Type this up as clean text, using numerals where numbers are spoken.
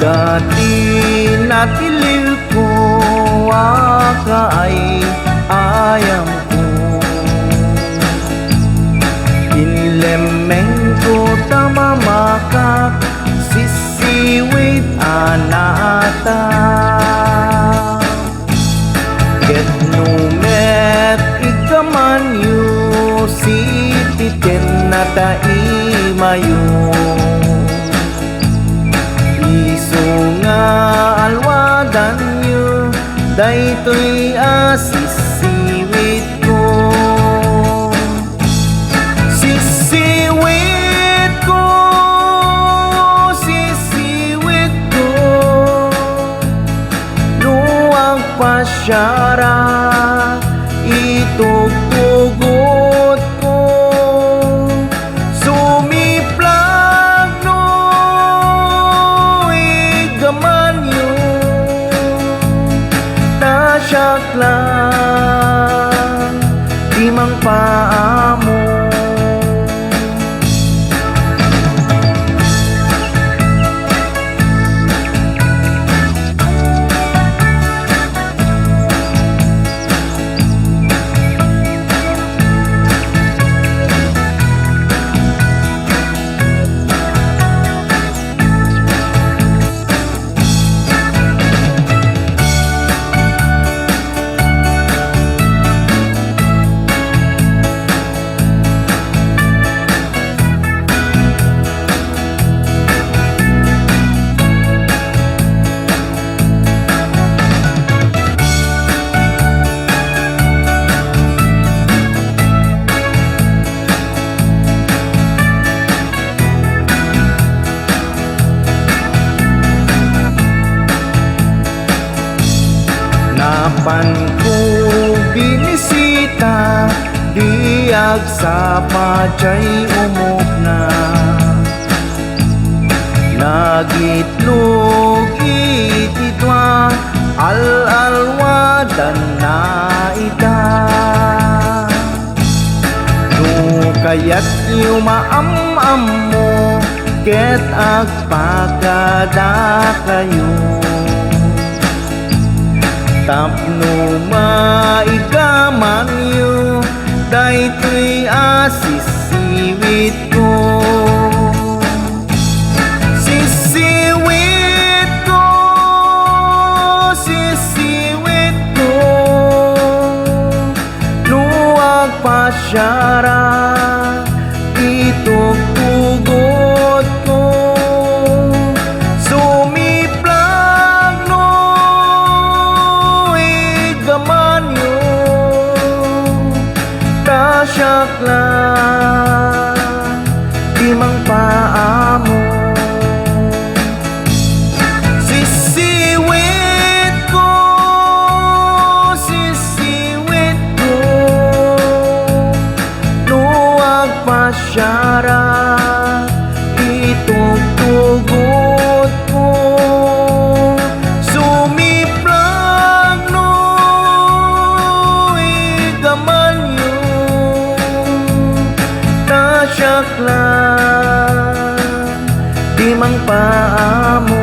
Dati natilil ko ay ayam ko Inlemeng ko tamamakak sisiwit anata Ket numet ikamanyo sititen nata imayo Isu nga alwadan nyo daytoy asisiwit ko Sisiwit ko, sisiwit ko Luwag pasyara itugtugot ko Sumiplag no igamanyo Tasyak lang di mang paamo Napan ko binisita diag sa pajay umok na Nagitlog ititwa al-alwadan na ita No kaya't yumaam-am mo ket agpakada kayo Tapno maigaman yu daytoy asisiwit ko Sisiwit ko, sisiwit ko Luwag pasyara itugtugot ko Tasyak lang di mang paamo Sisiwit ko, sisiwit ko Luwag pasyara itugtugot ko Sumiplag no igamanyo Tasyak lang di mang paamo